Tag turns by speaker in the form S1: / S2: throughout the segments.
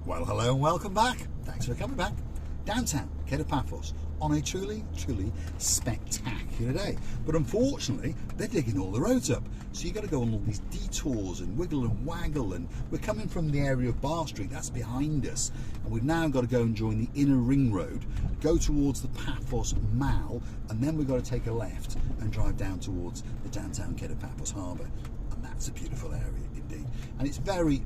S1: Well, hello and welcome back. Thanks for coming back. Downtown Kato Paphos on a truly spectacular day. But unfortunately, they're digging all the roads up. So you've got to go on all these detours and wiggle and waggle. And we're coming from the area of Bar Street, that's behind us. And we've now got to go and join the inner ring road, go towards the Paphos Mall, and then we've got to take a left and drive down towards the downtown Kato Paphos Harbour. And that's a beautiful area indeed. And it's very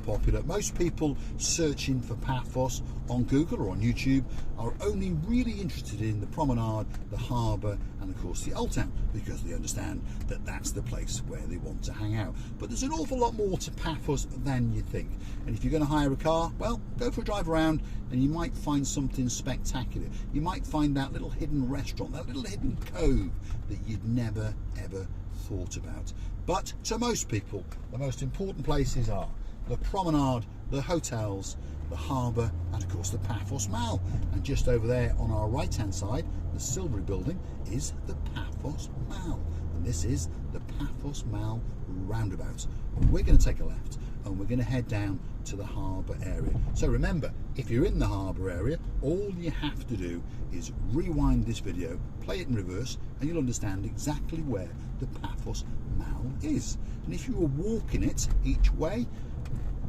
S1: popular. Most people searching for Paphos on Google or on YouTube are only really interested in the promenade, the harbour, and of course the Old Town, because they understand that that's the place where they want to hang out. But there's an awful lot more to Paphos than you think. And if you're going to hire a car, well, go for a drive around and you might find something spectacular. You might find that little hidden restaurant, that little hidden cove that you'd never ever thought about. But to most people, the most important places are the promenade, the hotels, the harbour, and of course the Paphos Mall. And just over there on our right hand side, the Silvery building, is the Paphos Mall. And this is the Paphos Mall roundabout. And we're going to take a left and we're going to head down to the harbour area. So remember, if you're in the harbour area, all you have to do is rewind this video, play it in reverse, and you'll understand exactly where the Paphos Mall is. And if you were walking it each way,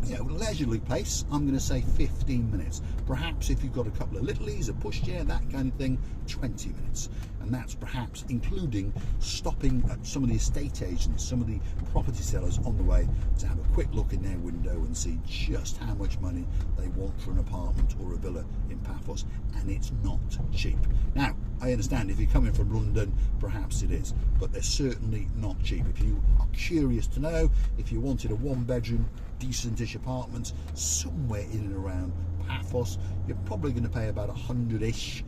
S1: you know, leisurely pace, I'm going to say 15 minutes. Perhaps if you've got a couple of littlies, a pushchair, that kind of thing, 20 minutes. And that's perhaps including stopping at some of the estate agents, some of the property sellers on the way to have a quick look in their window and see just how much money they want for an apartment or a villa in Paphos. And it's not cheap. Now, I understand if you're coming from London, perhaps it is, but they're certainly not cheap. If you are curious to know, if you wanted a one-bedroom, decentish apartment somewhere in and around Paphos, you're probably going to pay about 100-ish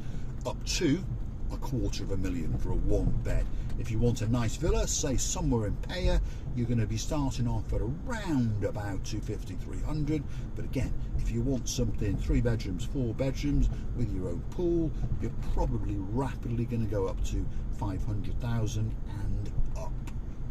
S1: up to $250,000 for a one bed. If you want a nice villa, say somewhere in Paya, you're going to be starting off at around about 250, 300. But again, if you want something 3 bedrooms, 4 bedrooms with your own pool, you're probably rapidly going to go up to 500,000 and up.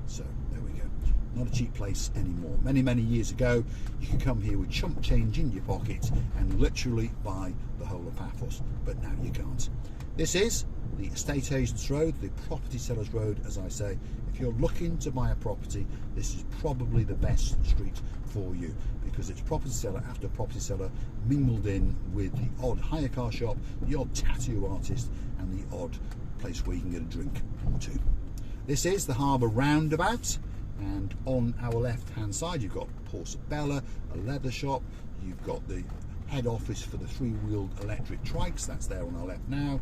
S1: So there we go. Not a cheap place anymore. Many years ago, you could come here with chump change in your pocket and literally buy the whole of Paphos, but now you can't. This is the Estate Agents Road, the Property Sellers Road, as I say. If you're looking to buy a property, this is probably the best street for you, because it's property seller after property seller mingled in with the odd hire car shop, the odd tattoo artist, and the odd place where you can get a drink or two. This is the harbour roundabout, and on our left hand side you've got Porcebella, a leather shop, you've got the head office for the 3-wheeled electric trikes, that's there on our left now.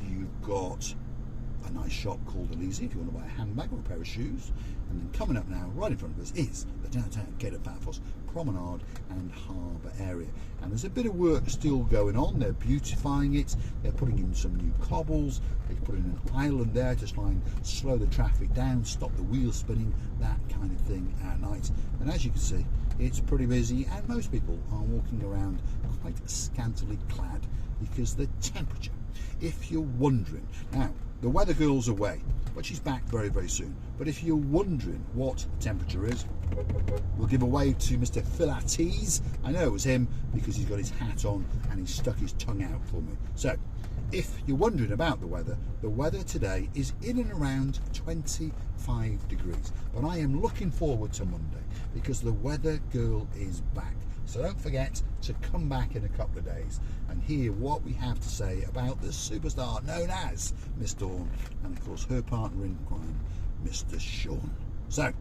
S1: You've got a nice shop called Elise if you want to buy a handbag or a pair of shoes. And then coming up now, right in front of us, is the downtown Kato Paphos promenade and harbour area. And there's a bit of work still going on. They're beautifying it, they're putting in some new cobbles, they've put in an island there to try and slow the traffic down, stop the wheels spinning, that kind of thing at night. And as you can see, it's pretty busy, and most people are walking around quite scantily clad because the temperature, if you're wondering, now the weather girl's away, but she's back very soon. But if you're wondering what the temperature is, we'll give a wave to Mr. Philates. I know it was him because he's got his hat on and he stuck his tongue out for me. So if you're wondering about the weather today is in and around 25 degrees. But I am looking forward to Monday because the weather girl is back. So don't forget to come back in a couple of days and hear what we have to say about the superstar known as Miss Dawn, and of course her partner in crime, Mr. Sean. So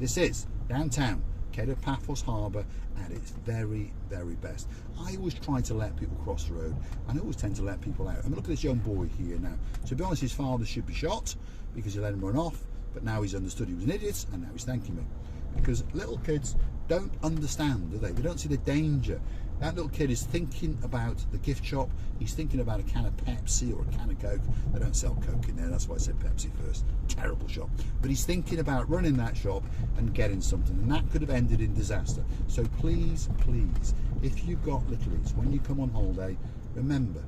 S1: this is downtown Kato Paphos Harbour at its very best. I always try to let people cross the road, and I always tend to let people out. I mean, look at this young boy here now. To be honest, his father should be shot because he let him run off, but now he's understood he was an idiot, and now he's thanking me. Because little kids don't understand, do they? They don't see the danger. That little kid is thinking about the gift shop. He's thinking about a can of Pepsi or a can of Coke. They don't sell Coke in there, that's why I said Pepsi first. Terrible shop. But he's thinking about running that shop and getting something, and that could have ended in disaster. So please, if you've got littlies, when you come on holiday, remember,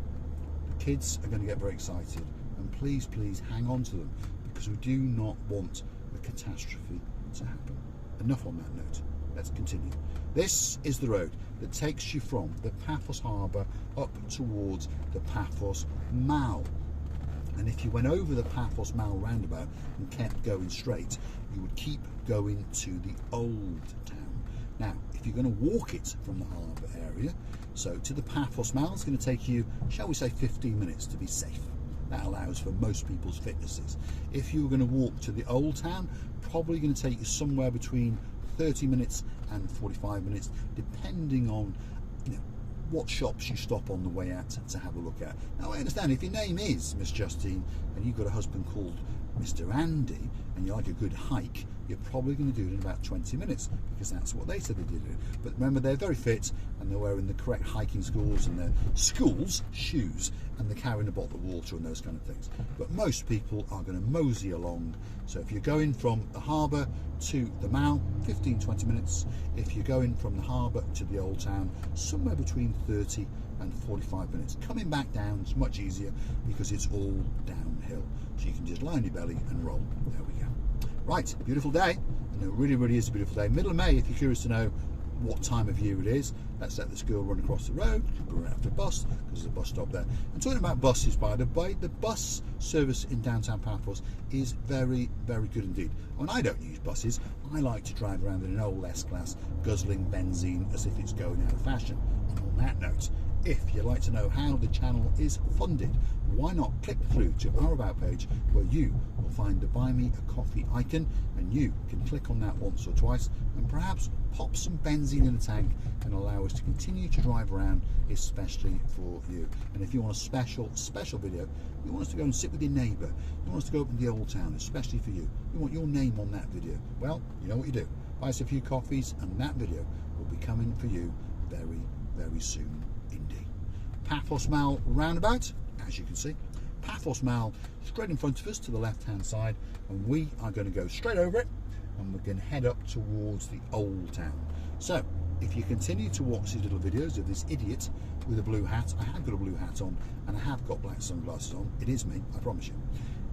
S1: the kids are going to get very excited, and please hang on to them, because we do not want a catastrophe to happen. Enough on that note. let's continue. This is the road that takes you from the Paphos Harbour up towards the Paphos Mall. And if you went over the Paphos Mall roundabout and kept going straight, you would keep going to the old town. Now, if you're going to walk it from the harbour area, so to the Paphos Mall, it's going to take you, shall we say, 15 minutes to be safe. That allows for most people's fitnesses. If you were going to walk to the old town, probably going to take you somewhere between 30 minutes and 45 minutes, depending on, you know, what shops you stop on the way out to have a look at. Now, I understand if your name is Miss Justine and you've got a husband called Mr. Andy and you like a good hike, you're probably going to do it in about 20 minutes because that's what they said they did it. But remember, they're very fit and they're wearing the correct hiking schools and their shoes, and they're carrying a bottle of water and those kind of things. But most people are going to mosey along. So if you're going from the harbour to the Mall, 15-20 minutes. If you're going from the harbour to the old town, somewhere between 30 and 45 minutes. Coming back down is much easier because it's all downhill. So you can just lie on your belly and roll. There we go. Right, beautiful day. And it really, really is a beautiful day. Middle of May, if you're curious to know what time of year it is. Let's let this girl run across the road. We're after a bus because there's a bus stop there. And talking about buses, by the way, the bus service in downtown Paphos is very, very good indeed. When I don't use buses, I like to drive around in an old S-Class, guzzling benzene as if it's going out of fashion. And on that note, if you'd like to know how the channel is funded, why not click through to our About page where you will find the Buy Me a Coffee icon, and you can click on that once or twice and perhaps pop some benzene in the tank and allow us to continue to drive around, especially for you. And if you want a special video, you want us to go and sit with your neighbour, you want us to go up in the old town, especially for you, you want your name on that video, well, you know what you do. Buy us a few coffees and that video will be coming for you very, very soon indeed. Paphos Mall roundabout, as you can see. Paphos Mall straight in front of us to the left hand side, and we are going to go straight over it and we're going to head up towards the old town. So if you continue to watch these little videos of this idiot with a blue hat, I have got a blue hat on and I have got black sunglasses on, it is me, I promise you.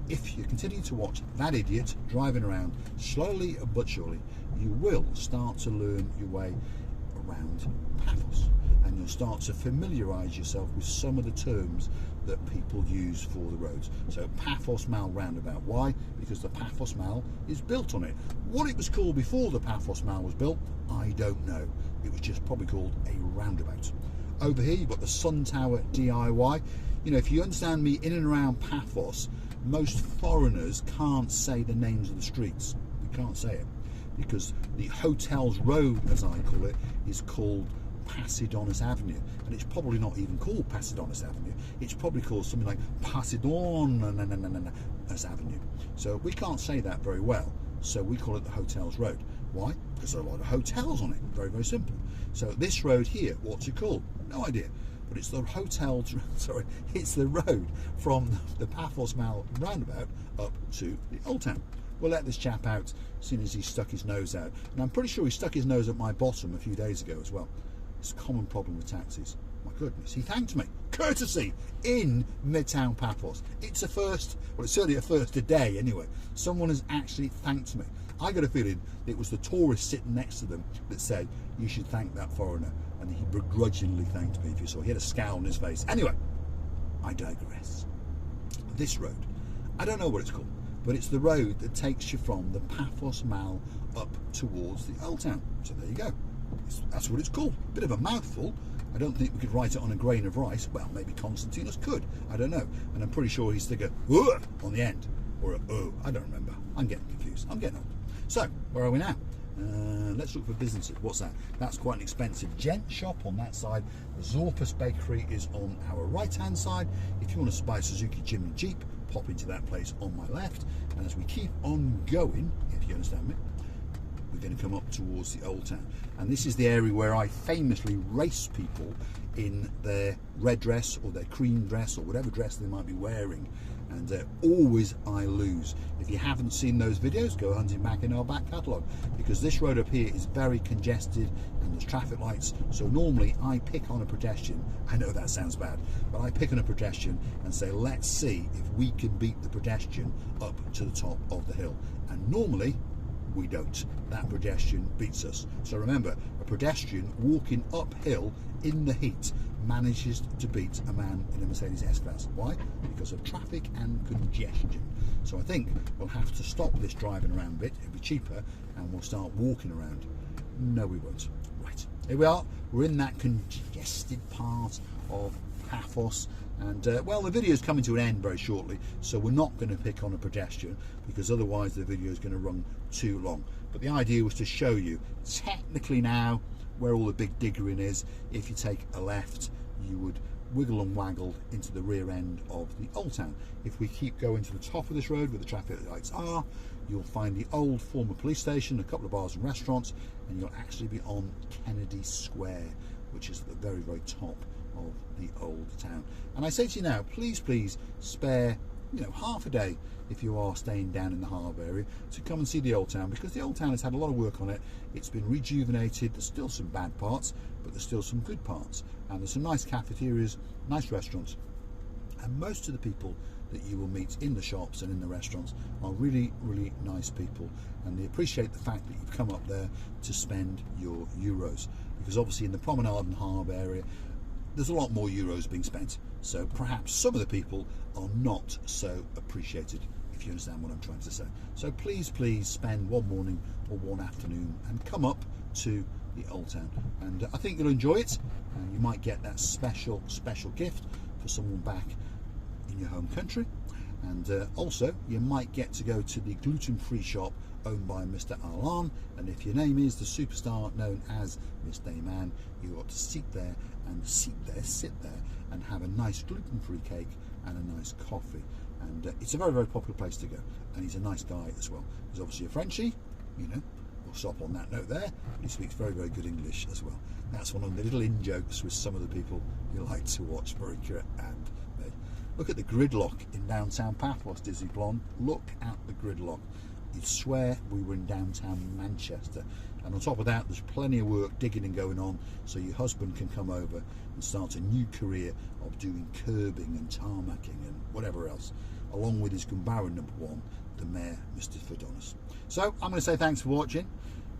S1: If you continue to watch that idiot driving around slowly but surely, you will start to learn your way around Paphos, and you'll start to familiarise yourself with some of the terms that people use for the roads. So Paphos Mall roundabout, why? Because the Paphos Mall is built on it. What it was called before the Paphos Mall was built, I don't know. It was just probably called a roundabout. Over here you've got the Sun Tower DIY. You know, if you understand me, in and around Paphos, most foreigners can't say the names of the streets. We can't say it because the Hotels Road, as I call it, is called Pasidonis Avenue, and it's probably not even called Pasidonis Avenue. It's probably called something like Pasidonis Avenue. So we can't say that very well, so we call it the Hotels Road. Why? Because there are a lot of hotels on it. Very, very simple. So this road here, what's it called? No idea. But it's the it's the road from the Paphos Mall roundabout up to the old town. We'll let this chap out as soon as he stuck his nose out, and I'm pretty sure he stuck his nose at my bottom a few days ago as well. It's a common problem with taxis. My goodness, he thanked me. Courtesy in Midtown Paphos. It's a first, well, it's certainly a first today anyway. Someone has actually thanked me. I got a feeling it was the tourist sitting next to them that said, you should thank that foreigner, and he begrudgingly thanked me, if you saw. He had a scowl on his face. Anyway, I digress. This road, I don't know what it's called, but it's the road that takes you from the Paphos Mall up towards the old town. So there you go. That's what it's called. Bit of a mouthful. I don't think we could write it on a grain of rice. Well, maybe Constantinos could. I don't know. And I'm pretty sure he'd stick a on the end. Or a I don't remember. I'm getting confused. I'm getting old. So, where are we now? Let's look for businesses. What's that? That's quite an expensive gent shop on that side. The Zorpus Bakery is on our right hand side. If you want to buy a Suzuki Jimny Jeep, pop into that place on my left. And as we keep on going, if you understand me, we're going to come up towards the old town, and this is the area where I famously race people in their red dress or their cream dress or whatever dress they might be wearing, and always I lose. If you haven't seen those videos, go hunting back in our back catalogue, because this road up here is very congested and there's traffic lights. So normally I pick on a pedestrian. I know that sounds bad, but I pick on a pedestrian and say, let's see if we can beat the pedestrian up to the top of the hill, and normally we don't. That pedestrian beats us. So remember, a pedestrian walking uphill in the heat manages to beat a man in a Mercedes S-Class. Why? Because of traffic and congestion. So I think we'll have to stop this driving around bit. It'll be cheaper, and we'll start walking around. No, we won't. Right, here we are. We're in that congested part of Paphos, and well, the video is coming to an end very shortly, so we're not going to pick on a pedestrian, because otherwise the video is going to run too long. But the idea was to show you technically now where all the big diggering is. If you take a left, you would wiggle and waggle into the rear end of the old town. If we keep going to the top of this road where the traffic lights are, you'll find the old former police station, a couple of bars and restaurants, and you'll actually be on Kennedy Square, which is at the very, very top of the old town. And I say to you now, please spare half a day, if you are staying down in the harbour area, to come and see the old town, because the old town has had a lot of work on it. It's been rejuvenated. There's still some bad parts, but there's still some good parts, and there's some nice cafeterias, nice restaurants, and most of the people that you will meet in the shops and in the restaurants are really, really nice people, and they appreciate the fact that you've come up there to spend your euros, because obviously in the promenade and harbour area there's a lot more euros being spent, so perhaps some of the people are not so appreciated, if you understand what I'm trying to say. So please spend one morning or one afternoon and come up to the old town, and I think you'll enjoy it, and you might get that special gift for someone back in your home country. And also you might get to go to the gluten-free shop owned by Mr. Alan, and if your name is the superstar known as Mr. Man, you ought to sit there and have a nice gluten-free cake and a nice coffee. And it's a very, very popular place to go, and he's a nice guy as well. He's obviously a Frenchie, we'll stop on that note there, but he speaks very, very good English as well. That's one of the little in-jokes with some of the people you like to watch, Marika and me. Look at the gridlock in downtown Paphos, Dizzy Blonde. Look at the gridlock. You'd swear we were in downtown Manchester. And on top of that, there's plenty of work digging and going on, so your husband can come over and start a new career of doing curbing and tarmacking and whatever else, along with his Gumbaran #1, the Mayor, Mr. Fordonis. So I'm going to say thanks for watching.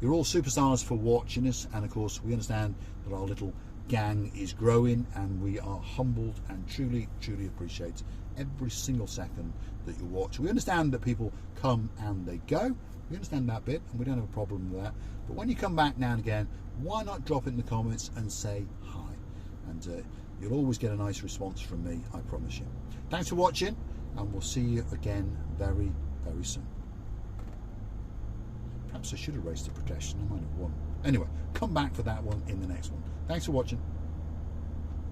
S1: You're all superstars for watching us, and of course we understand that our little gang is growing, and we are humbled and truly appreciate every single second that you watch. We understand that people come and they go. We understand that bit, and we don't have a problem with that. But when you come back now and again, why not drop it in the comments and say hi? And you'll always get a nice response from me, I promise you. Thanks for watching, and we'll see you again very, very soon. Perhaps I should have raced the pedestrian, I might have won. Anyway, come back for that one in the next one. Thanks for watching.